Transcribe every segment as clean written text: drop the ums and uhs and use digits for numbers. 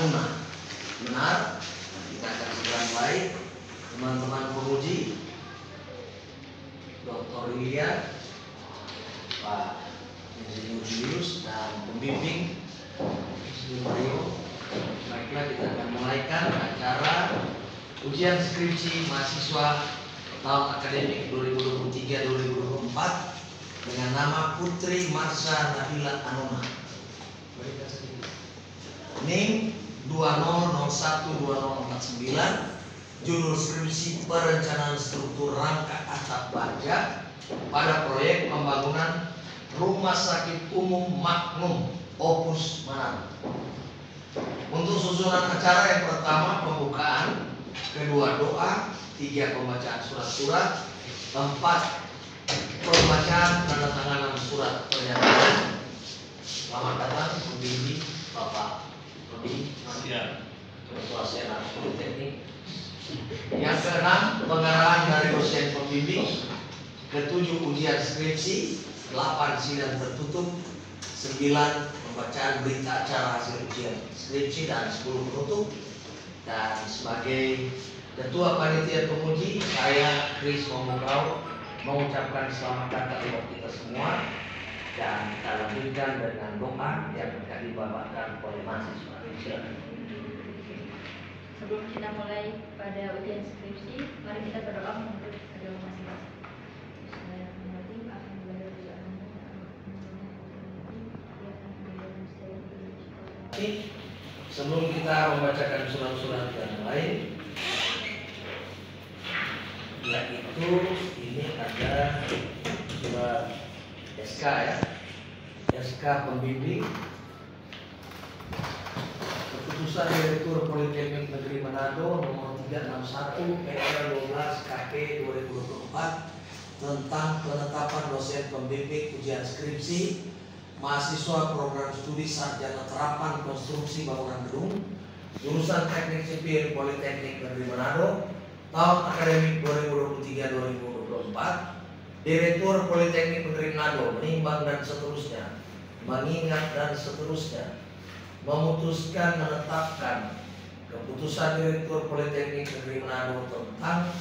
Anuna. Benar? Kita akan segera mulai. Teman-teman penguji, Dr. William, Pak Insinyur Julius, dan pembimbing Mario. Baiklah, kita akan mulaikan acara ujian skripsi mahasiswa tahun akademik 2023-2024 dengan nama Putri Marsha Nabila Anuna. NIM 20012049. Judul skripsi perencanaan struktur rangka atap baja pada proyek pembangunan Rumah Sakit Umum Makmum Opus Manado. Untuk susunan acara, yang pertama pembukaan, kedua doa, tiga pembacaan surat-surat, empat pembacaan tanda tanganan surat pernyataan. Selamat datang pembimbing Bapak Rodi Ketua Senat Politeknik. Yang keenam, pengarahan dari dosen pembimbing. Ketujuh, ujian skripsi. 8, sidang tertutup. 9, pembacaan berita acara hasil ujian skripsi, dan 10 penutup. Dan sebagai Ketua Panitia Penguji, saya Kris Momograu mengucapkan selamat datang buat kita semua, dan kita lanjutkan dengan doa yang akan dibawakan oleh mahasiswa. Sebelum kita mulai pada ujian skripsi, mari kita berdoa untuk kedua masing-masing. Sebelum kita membacakan surat-surat yang lain, yaitu ini ada surat SK ya, SK pembimbing. Keputusan Direktur Politeknik Negeri Manado nomor 361 PL 12 KP 2024 tentang penetapan dosen pembimbing ujian skripsi mahasiswa program studi sarjana terapan konstruksi bangunan gedung jurusan Teknik Sipil Politeknik Negeri Manado tahun akademik 2023-2024. Direktur Politeknik Negeri Manado menimbang dan seterusnya, mengingat dan seterusnya, memutuskan menetapkan keputusan Direktur Politeknik Negeri Manado tentang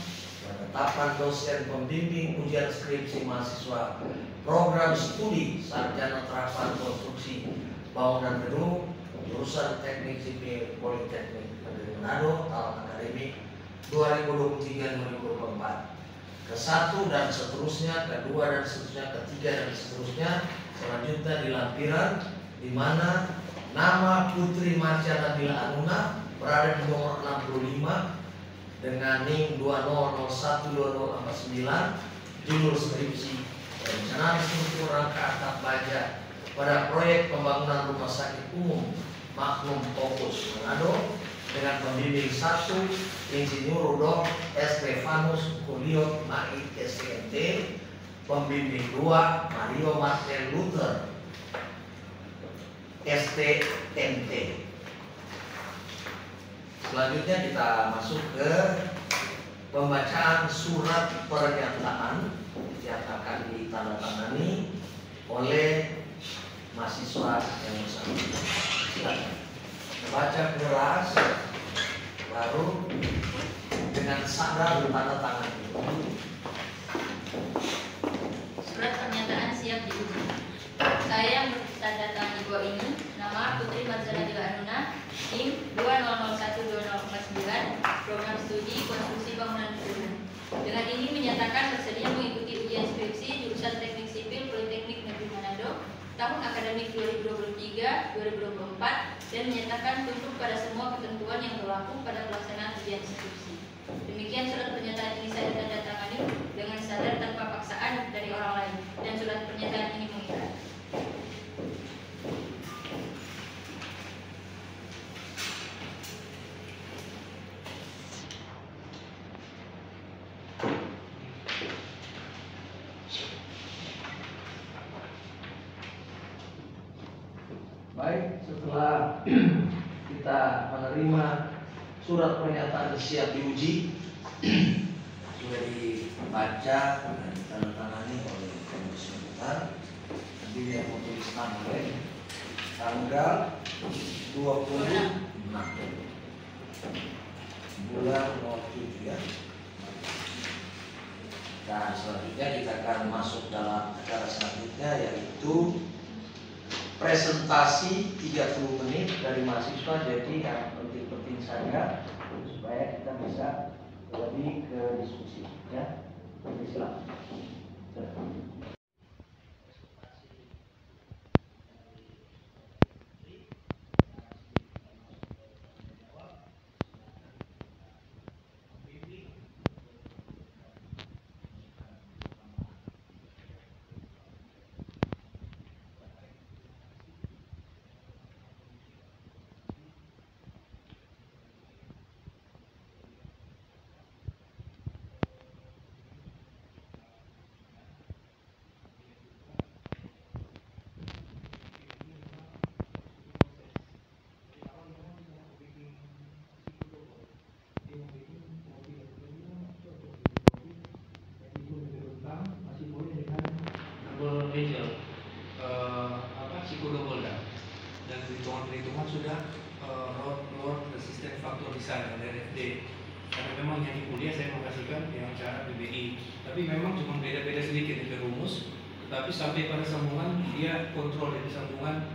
penetapan dosen pembimbing ujian skripsi mahasiswa program studi sarjana terapan konstruksi bangunan gedung jurusan Teknik Sipil Politeknik Negeri Manado tahun akademik 2023-2024. Ke-1 dan seterusnya, kedua dan seterusnya, ketiga dan seterusnya. Selanjutnya di lampiran di mana nama Putri Marsha Nabila Anuna berada di nomor 65 dengan NIM 20012049, judul skripsi perencanaan struktur rangka atap baja pada proyek pembangunan Rumah Sakit Umum Makmum Opus Manado dengan pembimbing 1 Insinyur Rudolf Estefanus Kuliot Mait STMT, pembimbing 2 Mario Martin Luther STMT. Selanjutnya kita masuk ke pembacaan surat pernyataan yang akan ditandatangani oleh mahasiswa yang bersangkutan. Silakan baca keras, baru dengan sadar tanda tangan. Surat pernyataan siap diuji. Saya yang bertandatangani bahwa ini nama Putri Marsha Nabila Anuna, NIM 20012049, program studi konstruksi bangunan gedung. Dengan ini menyatakan bersedia mengikuti ujian skripsi jurusan Teknik Sipil Politeknik Negeri Manado tahun akademik 2023-2024 dan menyatakan tunduk pada semua ketentuan yang berlaku pada pelaksanaan ujian skripsi. Demikian surat pernyataan ini saya tandatangani dengan sadar tanpa paksaan dari orang lain, dan surat pernyataan ini mengikat. Baik, setelah kita menerima surat pernyataan siap diuji, sudah dibaca dan ditandatangani oleh Komisi Besar. Nanti dia mau tulis nama, tanggal 26 bulan 07 ya. Dan selanjutnya kita akan masuk dalam acara selanjutnya, yaitu presentasi 30 menit dari mahasiswa. Jadi yang penting-penting saja supaya kita bisa lebih ke diskusi ya. Silakan. psikodobol dan perhitungan sudah load resistant factor di sana RFD. Karena memang yang di kuliah saya mengkasihkan yang cara BBI, tapi memang cuma beda-beda sedikit di rumus, tetapi sampai pada sambungan dia kontrol dari sambungan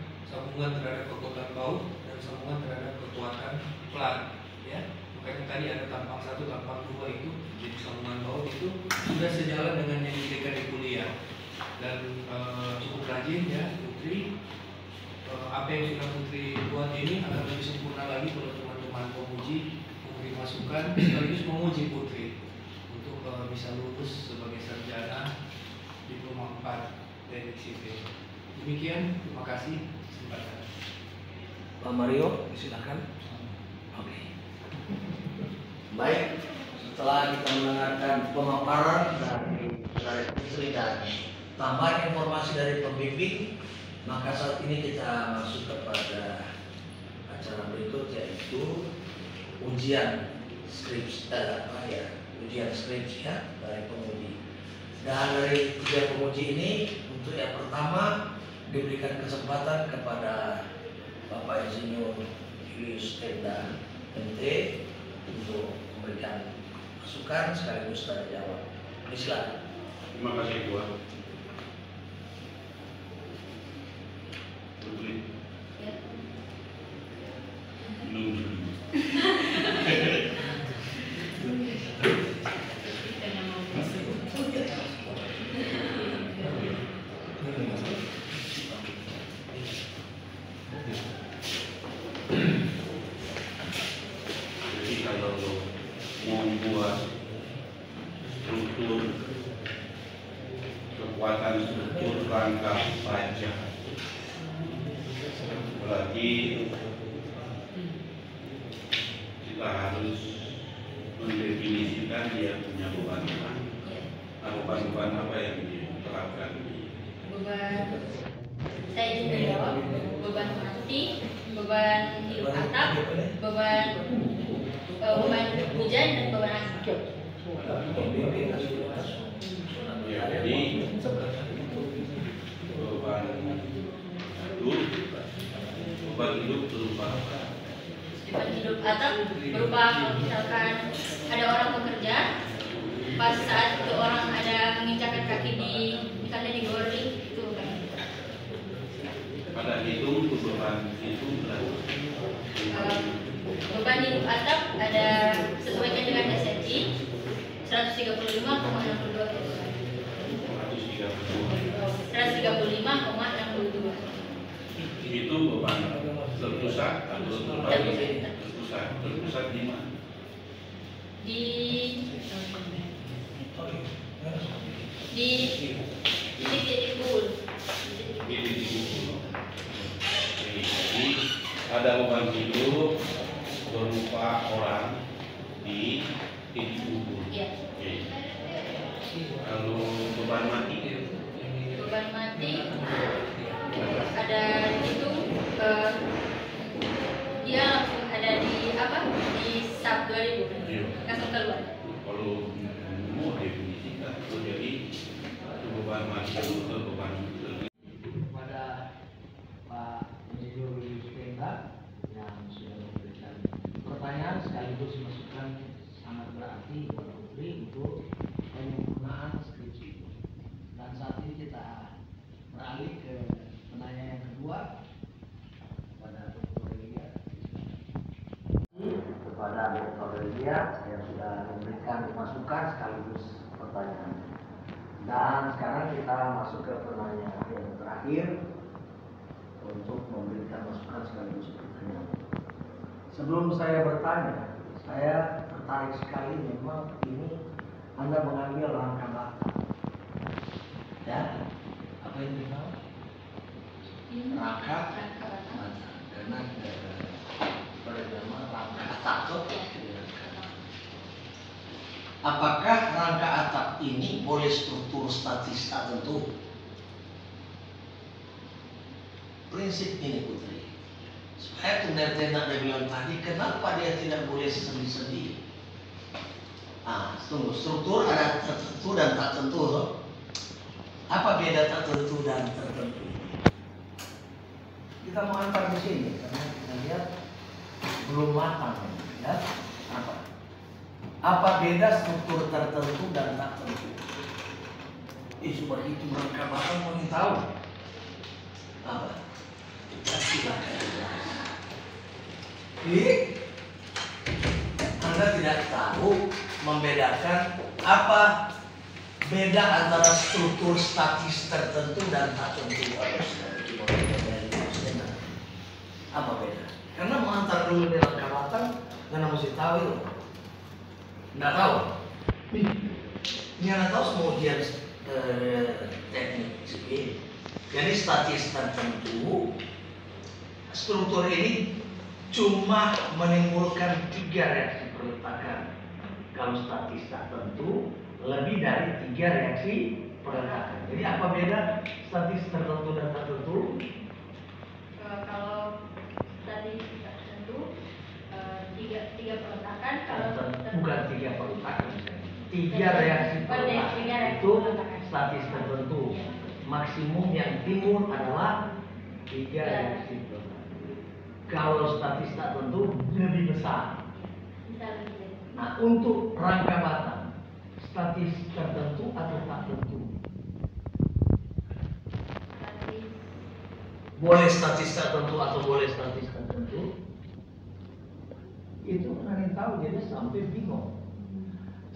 terhadap kekuatan baut dan sambungan terhadap kekuatan pelan ya. Makanya tadi ada tampang 1, tampang 2 itu jadi sambungan baut itu sudah sejalan dengan yang diberikan di kuliah. Dan cukup rajin ya Putri. Apa yang sudah Putri buat ini akan lebih sempurna lagi kalau teman-teman pemuji memberi masukan sekaligus menguji Putri untuk bisa lulus sebagai sarjana diploma 4 dari sipil. Demikian, terima kasih kesempatan. Pak Mario, silakan. Oke. Baik, setelah kita mendengarkan pemaparan dari Putri dan tambahan informasi dari pembimbing, maka saat ini kita masuk kepada acara berikut, yaitu ujian skripsi ujian skripsi ya dari penguji. Dan dari 3 penguji ini, untuk yang pertama diberikan kesempatan kepada Bapak Insinyur Julius Tenda MT untuk memberikan masukan sekaligus tanya jawab. Silakan. Terima kasih Tuhan. Putri. Minum dulu. Jadi kalau mau buat struktur kekuatan struktur rangka pajak, berarti kita harus mendefinisikan dia punya beban-beban. Nah, beban-beban apa yang diterapkan? Beban, saya juga jawab, beban mati, beban hidup atap, beban hujan dan beban angin. Ya, jadi beban hidup berupa apa? Beban hidup atap berupa kalau misalkan ada orang bekerja, pas saat itu orang ada menginjakkan kaki di misalnya di boarding itu kan. Pada hitung beban itu berapa? Beban hidup atap ada sesuaikan dengan SNI 135,62 kg. 135,62. Itu beban terpusat atau terbalik? Terpusat di mana? Di titik bul. Jadi ada beban hidup berupa orang di titik kubur. Iya. Lalu beban mati? Beban mati ada itu dia langsung ada di apa di sub 2000 langsung keluar. Kalau mau definisikan, jadi beban mati itu beban Kepada Pak Insinyur sekaligus masukan sangat berarti Pak Putri untuk penggunaan skripsi. Dan saat ini kita beralih ke penanya yang kedua kepada Dr. Elia. Kepada Dr. Elia yang sudah memberikan masukan sekaligus pertanyaan. Dan sekarang kita masuk ke pertanyaan yang terakhir untuk memberikan masukan sekaligus pertanyaan. Sebelum saya bertanya, saya tertarik sekali memang ini Anda mengambil rangka batam. Ya, apa yang tahu? Rangka batam. Karena bernama rangka atap. Apakah rangka atap ini boleh struktur statis tertentu? Prinsip ini Putri. Supaya tenda-tenda dia bilang tadi, kenapa dia tidak boleh sendi-sendi? Tunggu, struktur ada tertentu dan tak tentu. Loh. Apa beda tertentu dan tertentu? Kita mau antar di sini karena kita lihat belum matang, ya. Apa beda struktur tertentu dan tak tentu? Sebab itu rangka batam mau tahu. Apa? Anda tidak tahu membedakan apa beda antara struktur statis tertentu dan tak tentu. Apa beda? Karena mengantar dulu di rangka batam, karena mesti tahu itu. Nggak tahu. Dia nggak tahu semua ujian teknik sipil. Jadi statis tertentu, struktur ini cuma menimbulkan 3 reaksi peletakan. Kalau statis tertentu lebih dari 3 reaksi peletakan. Jadi apa beda statis tertentu dan tertentu? Kalau statis tertentu 3 peletakan. Kalau bukan 3 peletakan, 3 reaksi peletakan itu statis tertentu. Maksimum yang timbul adalah 3 reaksi peletakan. Kalau statis tak tentu lebih besar. Nah, untuk rangka batam, statis tertentu atau tak tentu? Boleh statis tertentu atau boleh statis tertentu? Itu kan yang tahu, jadi sampai bingung.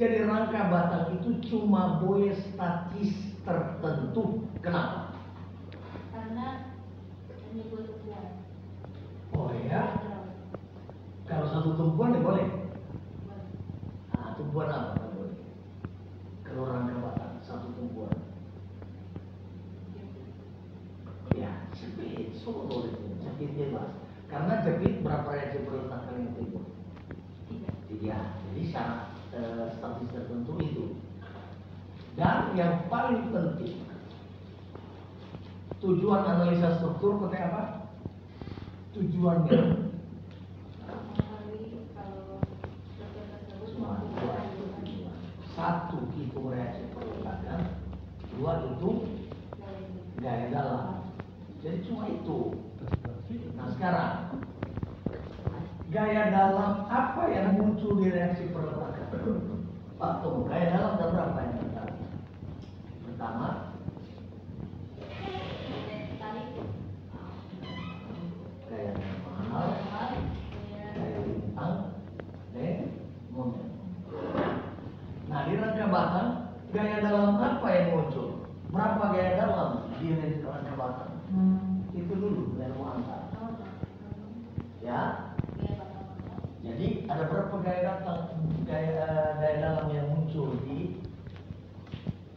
Jadi rangka batam itu cuma boleh statis tertentu. Kenapa? Karena menyebut tumpuan. Oh ya? Kalau satu tumpuan ya boleh. Tumpuan apa kan boleh? Kalau rangka batam satu tumpuan. Ya, jepit, semua boleh. Jepit bebas. Karena jepit berapa reaksi peletakan yang timbul? 3. Jadi syarat statis tertentu itu. Dan yang paling penting, tujuan analisa struktur pakai apa? Tujuannya satu, hitung reaksi peletakan. 2, itu gaya dalam. Jadi cuma itu. Nah sekarang, gaya dalam apa yang muncul di reaksi peletakan? Atau gaya dalam ada berapa yang terjadi? Pertama, gaya normal, gaya lintang, dan momen. Nah di rangka batam, gaya dalam apa yang muncul? Berapa gaya dalam di rangka batam? Itu dulu yang mau antar. Ya. Jadi ada berapa gaya dalam yang muncul di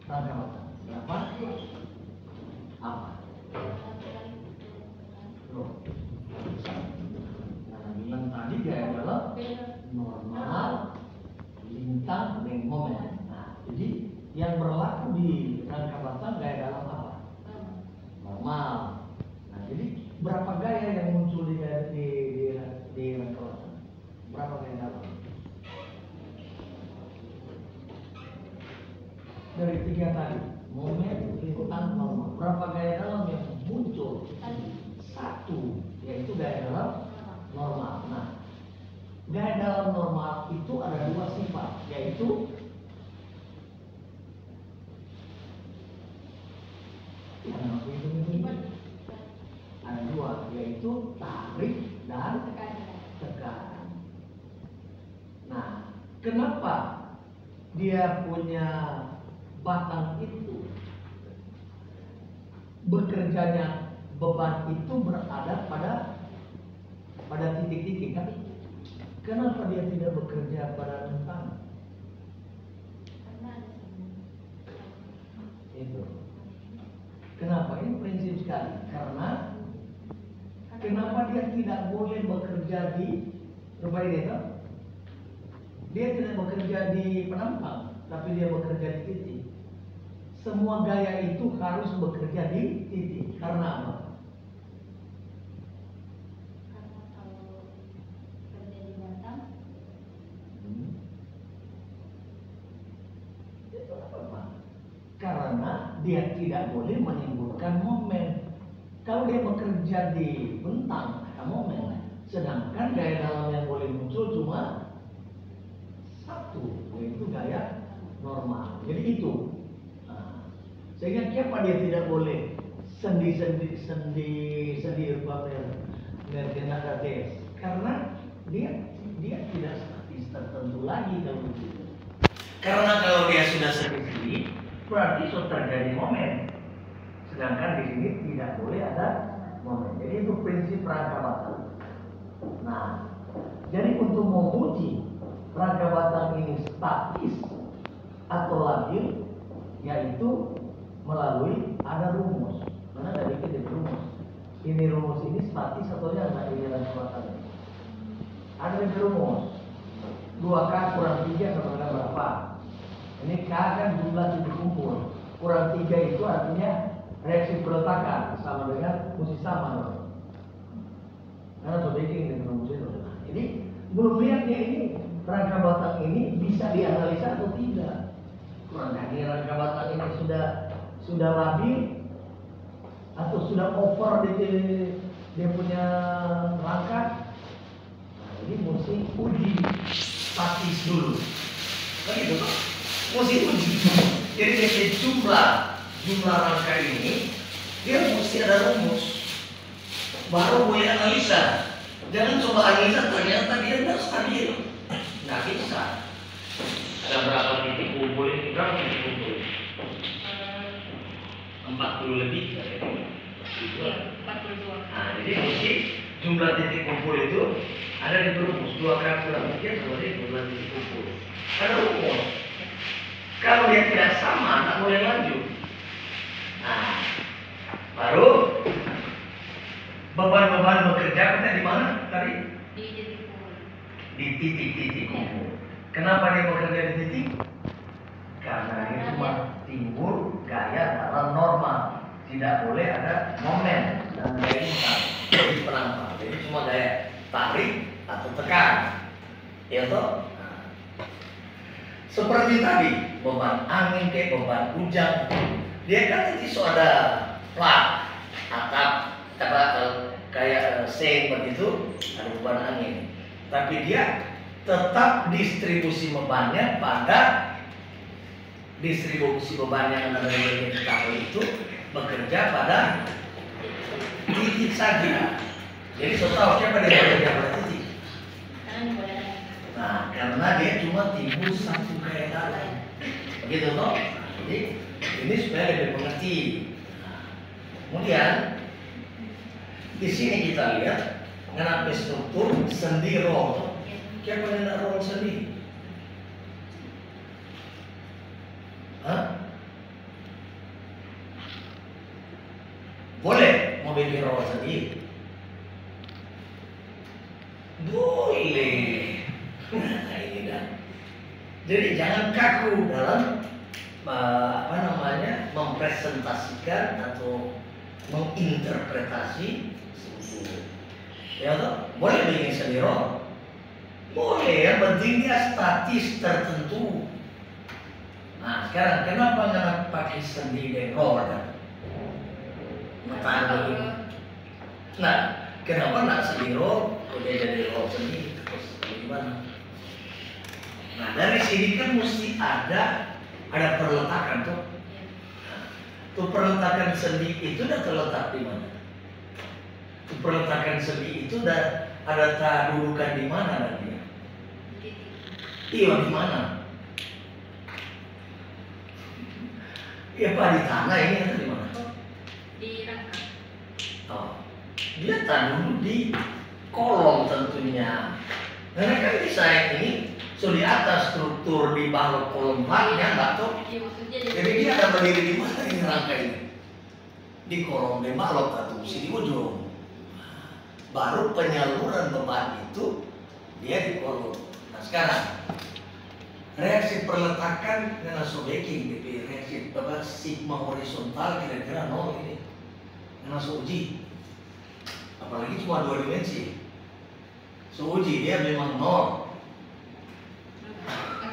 rangka batam? Berapa? Apa? Loh. Nah, bilang tadi gaya dalam normal, lintang, dan momen. Nah, jadi yang berlaku di rangka batam gaya dalam apa? Normal. Nah, jadi berapa gaya yang muncul di rangka batam? Berapa gaya dalam? Dari 3 tadi, momen, lintang, normal. Berapa gaya dalam yang muncul? 1, yaitu gaya dalam normal. Nah, gaya dalam normal mak itu ada dua sifat, yaitu ada dua, yaitu tarik dan tekan. Nah, kenapa dia punya batang itu? Bekerjanya beban itu berada pada titik-titik kan? Kenapa dia tidak bekerja pada rentang? Itu. Kenapa? Ini prinsip sekali. Karena kenapa dia tidak boleh bekerja di rumah ini kan? Dia tidak bekerja di penampang, tapi dia bekerja di titik. Semua gaya itu harus bekerja di titik. Karena apa? Karena kalau kerja di batang, Itu apa, Pak? Karena dia tidak boleh menimbulkan momen. Kalau dia bekerja di bentang, ada momen. Sedangkan gaya dalam yang boleh muncul cuma satu, yaitu gaya normal. Jadi itu. Nah, sehingga kenapa dia tidak boleh sendi mergenaga tes? Karena dia tidak statis tertentu lagi kalau begitu. Karena kalau dia sudah sendi, berarti sudah terjadi momen. Sedangkan di sini tidak boleh ada momen. Jadi itu prinsip rangka batang. Nah, jadi untuk menguji rangka batang ini statis atau labil, yaitu melalui ada rumus. Mana ada bikin rumus. Ini rumus ini statis atau enggak ini rangka batang. Ada rumus. 2K kurang 3 sama dengan berapa? Ini K kan jumlah titik kumpul. Kurang 3 itu artinya reaksi peletakan sama dengan mesti sama dong. Karena sudah bikin rumus itu. Jadi belum lihatnya ini rangka batang ini bisa dianalisa atau tidak. Kurang lagi rangka batang ini sudah labil atau sudah over dia punya rangka. Nah, ini mesti uji statis dulu. Begitu toh? Mesti uji. Jadi dari jumlah rangka ini dia mesti ada rumus. Baru boleh analisa. Jangan coba analisa ternyata dia tidak stabil. Nggak bisa. Ada berapa titik kumpul ini? Berapa titik kumpul? 40 lebih. Gitu. 42. Nah, jadi mesti jumlah titik kumpul itu ada di rumus 2 kali kurang 3 sama dengan jumlah titik kumpul. Ada rumus. Kalau dia tidak sama, tak boleh lanjut. Nah, baru beban-beban bekerja kita di mana tadi? Di titik kumpul. Di titik-titik kumpul. Kenapa dia bekerja di titik? Karena dia cuma timbul gaya dalam normal. Tidak boleh ada momen dan gaya instan di penampang. Jadi cuma gaya tarik atau tekan. Ya toh? Nah, seperti tadi beban angin ke beban hujan, dia kan nanti ada plat atap kayak seng begitu, ada beban angin. Tapi dia tetap distribusi bebannya pada distribusi beban yang ada di kapal itu bekerja pada titik saja. Jadi seharusnya pada bekerja pada titik. Nah, karena dia cuma timbul satu gaya dalam. Begitu toh? Jadi ini supaya lebih mengerti. Nah, kemudian di sini kita lihat mengenai struktur sendi roll. Siapa yang nak roll sendi? Hah? Boleh mau bikin roll sendi? Boleh. Nah, ini dah. Jadi jangan kaku dalam mempresentasikan atau menginterpretasi struktur. Ya toh? Boleh bikin sendi roll. Boleh, yang penting dia statis tertentu. Nah, sekarang kenapa nggak pakai sendi dan roll? Nah, kenapa nak sendi roll? Kok dia jadi roll sendi? Terus bagaimana? ini kan mesti ada perletakan tuh. Tuh perletakan sendi itu udah terletak di mana? Tuh perletakan sendi itu udah ada kedudukan di mana nanti? Iya, di mana? Iya Pak, di tanah ini atau di mana? Di rangka. Oh, dia taruh di kolom tentunya. Karena kan desain ini so di atas struktur di bawah kolom haknya nggak tuh. Iya, maksudnya Jadi dia ada berdiri di mana ini rangka ini? Di kolom di balok atau di ujung. Baru penyaluran beban itu dia di kolom. Nah sekarang reaksi perletakan dengan sobeking, reaksi sigma horizontal kira-kira 0 ini. Karena uji, apalagi cuma 2 dimensi. Uji dia memang 0.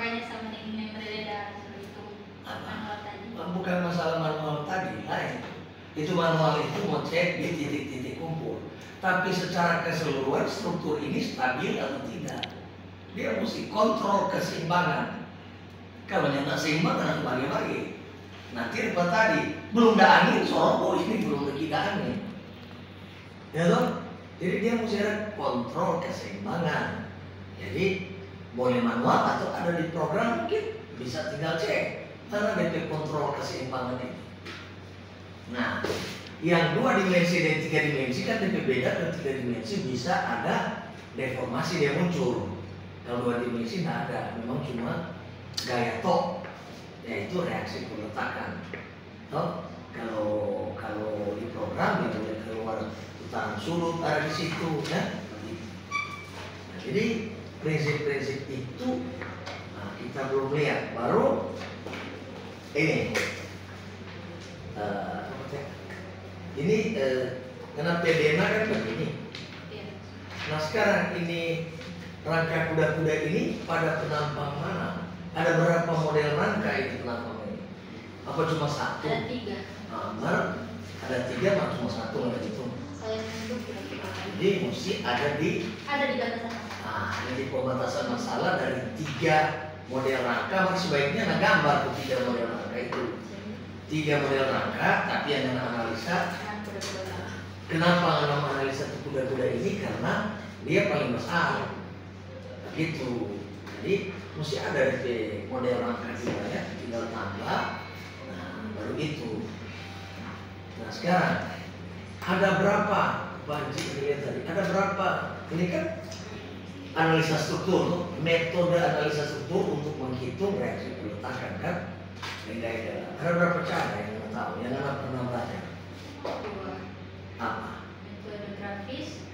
makanya sama dengan yang berbeda itu manual tadi. Bukan masalah manual tadi, lain. Itu manual itu mau cek di titik-titik kumpul. Tapi secara keseluruhan struktur ini stabil atau tidak. Dia mesti kontrol keseimbangan. Kalau yang tak seimbang kan bagi-bagi. Nanti apa tadi belum ada angin, sorong ini belum ada angin. Ya toh? Jadi dia mesti ada kontrol keseimbangan. Jadi boleh manual atau ada di program mungkin bisa tinggal cek karena DP kontrol keseimbangan itu. Nah, yang 2 dimensi dan 3 dimensi kan DP beda, dan 3 dimensi bisa ada deformasi dia muncul. Kalau 2 dimensi tidak ada, memang cuma gaya tok, yaitu reaksi peletakan. Toh, kalau di program itu boleh keluar putaran sudut ada di situ, ya. Nah, jadi prinsip-prinsip itu kita belum lihat. Baru ini, karena PDNA kan begini. Nah sekarang ini rangka kuda-kuda ini pada penampang mana? Ada berapa model rangka itu penampang ini? Apa cuma 1? Ada 3. Ada 3, maka cuma 1 nggak itu. Saya menunjuk kira-kira. Jadi mesti ada di batasan. ada di pembatasan masalah dari 3 model rangka. Maka sebaiknya ada gambar tuh 3 model rangka itu. 3 model rangka, tapi yang analisa. Kenapa analisa kuda-kuda ini? Karena dia paling besar. Gitu. Jadi mesti ada di model rangka juga ya, tinggal tambah. Nah, baru itu. Nah sekarang ada berapa? Banci lihat tadi. Ada berapa? Ini kan analisa struktur, metode analisa struktur untuk menghitung reaksi peletakan kan? Beda-beda. Ada berapa cara yang kita tahu? Yang anak pernah baca? 2. Apa? Metode grafis.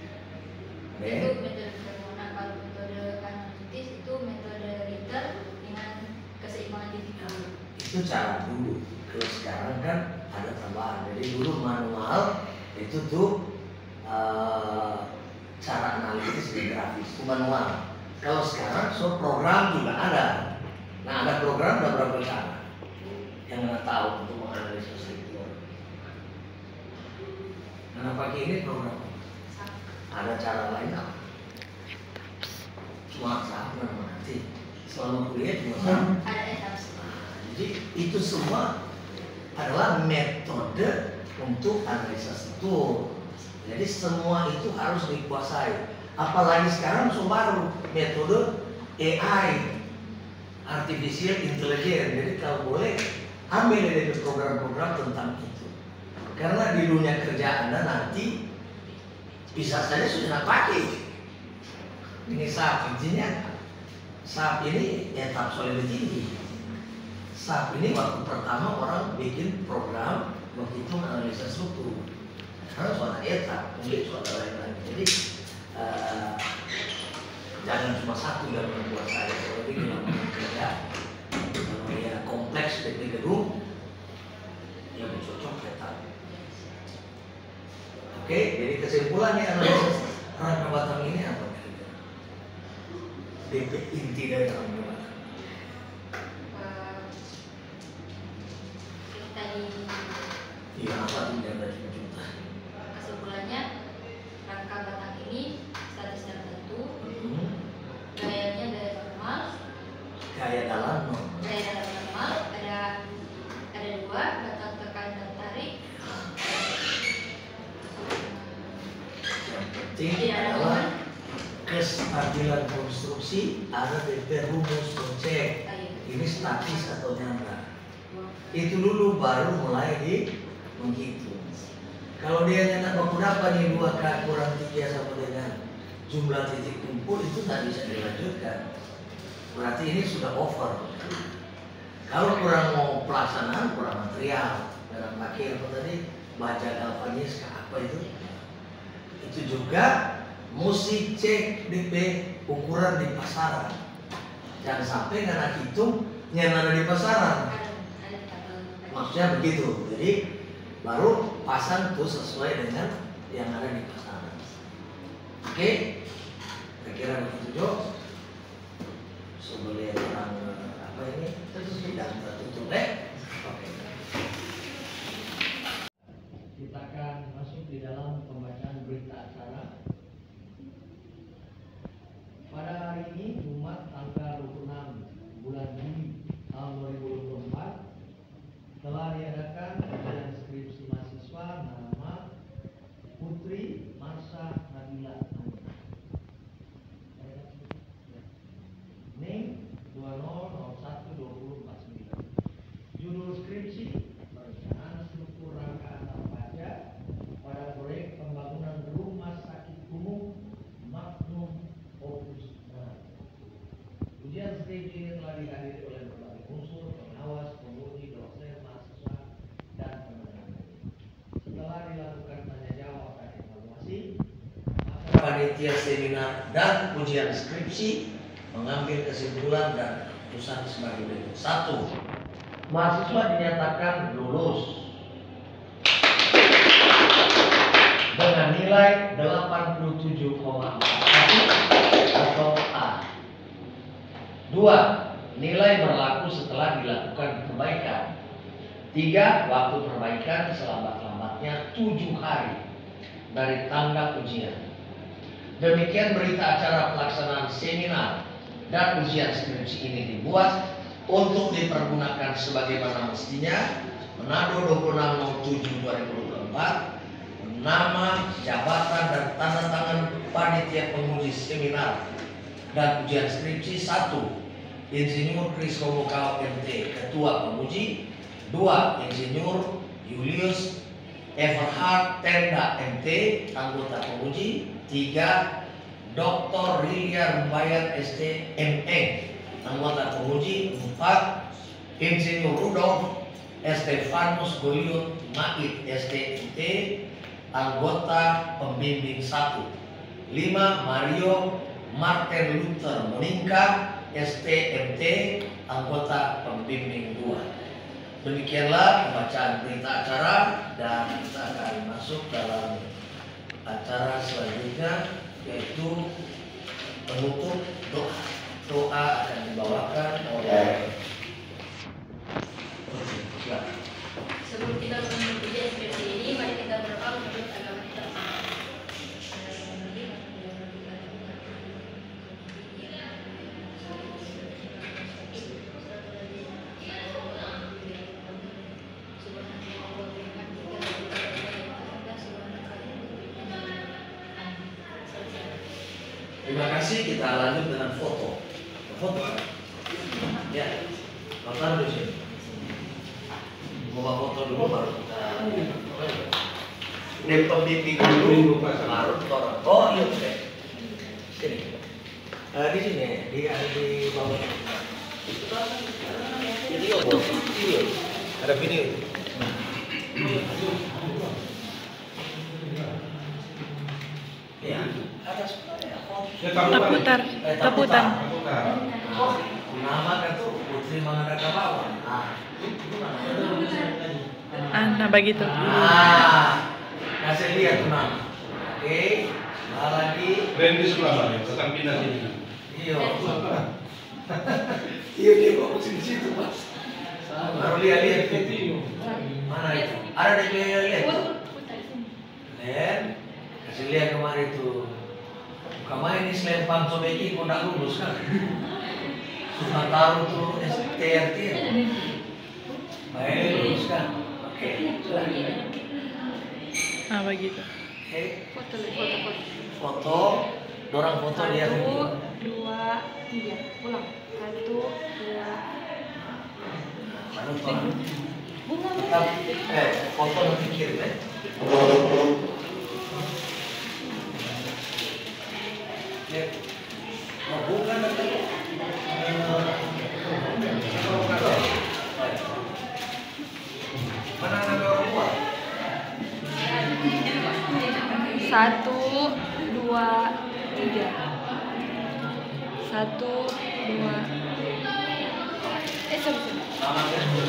Oke. Itu metode determinan. Kalau metode analitis itu metode Ritter dengan keseimbangan titik. Itu cara dulu. Kalau sekarang kan ada tambahan. Jadi dulu manual itu tuh cara analitis di grafis itu manual. Kalau sekarang program juga ada. Nah ada program ada berapa cara yang nggak tahu untuk menganalisis struktur. Karena pakai ini program ada cara lain apa? Cuma sama nanti selama kuliah cuma sama. Ada etap. Jadi itu semua adalah metode untuk analisa struktur. Jadi semua itu harus dikuasai. Apalagi sekarang baru metode AI, artificial intelligence. Jadi kalau boleh ambil dari program-program tentang itu. Karena di dunia kerja Anda nanti bisa saja sudah pakai. Ini SAP intinya. SAP ini etap lebih tinggi. SAP ini waktu pertama orang bikin program menghitung analisa struktur. Sekarang soal etap, kemudian soal lain-lain. Jadi jangan cuma satu yang membuat saya. Jadi dalam kerja, kalau ya kompleks dari gedung, yang cocok etap. Oke, jadi kesimpulannya analisa rangka batang ini apa? DP inti dari rangka batang. Iya, apa tidak ada juta. Kesimpulannya rangka batang ini statis tertentu, gayanya gaya normal, Daya dalam normal. Daya dalam normal ada 2, datang tekan dan tarik. Yang penting adalah kestabilan konstruksi ada di rumus cek. Ini statis atau nyata. Itu dulu baru mulai menghitung. Kalau dia nyata berapa nih 2K kurang 3 sama dengan jumlah titik kumpul, itu nggak bisa dilanjutkan. Berarti ini sudah over. Kalau kurang mau pelaksanaan, kurang material, dalam pakai apa tadi, baja galvanis apa itu juga mesti cek DP ukuran di pasaran. Jangan sampai karena hitung yang ada di pasaran. Maksudnya begitu. Jadi baru pasang tuh sesuai dengan yang ada di pasaran. Oke? Saya kira begitu Jo. Sebelum orang apa ini terus tidak tertutup Oke. Kita akan masuk di dalam pembacaan berita acara. Pada hari ini Jumat tanggal 26 bulan Juli tahun 2024 telah diadakan ujian skripsi mahasiswa nama Putri Marsha Nabila Aminah. NIM 20012049. Judul skripsi perencanaan struktur rangka atap baja pada proyek pembangunan rumah sakit umum Magnum Opus. Ujian skripsi ini telah dihadiri oleh berbagai unsur pengawas, penguji, dosen, mahasiswa, dan pemenang. Setelah dilakukan tanya jawab dan evaluasi, maka panitia seminar dan ujian skripsi mengambil kesimpulan dan keputusan sebagai berikut. 1. Mahasiswa dinyatakan lulus dengan nilai 87,41 atau A. 2. Nilai berlaku setelah dilakukan perbaikan. 3. Waktu perbaikan selambat-lambatnya 7 hari dari tanggal ujian. Demikian berita acara pelaksanaan seminar dan ujian skripsi ini dibuat untuk dipergunakan sebagaimana mestinya. Manado 26/07/2024. Nama, jabatan, dan tanda tangan panitia penguji seminar dan ujian skripsi. 1. Insinyur Kris Robokal MT, Ketua Penguji. 2. Insinyur Julius Everhard Tenda MT, Anggota Penguji. 3. Dr. Rilia Rumbayan ST MN, Anggota Penguji. 4. Insinyur Rudolf Estefanus Goliot Mait ST MT, Anggota Pembimbing 1. 5. Mario Martin Luther Monika STMT, Anggota Pembimbing 2. Demikianlah pembacaan berita acara dan kita akan masuk dalam acara selanjutnya, yaitu penutup doa. Doa akan dibawakan oleh Sebelum kita menutup ujian skripsi ini, mari kita berdoa menurut agama kita. Terima kasih. Kita lanjut dengan foto. Foto. Ya. Foto di sini. Bawa foto dulu baru kita. Ini pembimbing dulu baru foto. Oh iya oke. Sini. Di sini di bawah. Video. Video. Ada video. Ya. Ada Terputar. Nama kan tuh Putri Mangadakabawan. Nah begitu. Kasih lihat tuh nama. Oke, lagi. Randy sebelah tetap pindah sini. Iya. Iya dia bagus di situ Pak. Baru lihat video. Mana itu? Ada di lihat. Dan kasih lihat kemarin tuh. Kemarin ini selempang sobeki kok nggak lulus kan? Cuma taruh tuh STRT. Baik, luruskan. Oke. Ah, begitu. Oke. Foto. Foto. Dorang foto dia. 1, 2, 3. Ulang. 1, 2. Manufa. Bunga. Foto nanti kirim ya. Oh, bukan nanti. Mana nama orang tua? 1, 2, 3. 1, 2. Sorry. Namanya.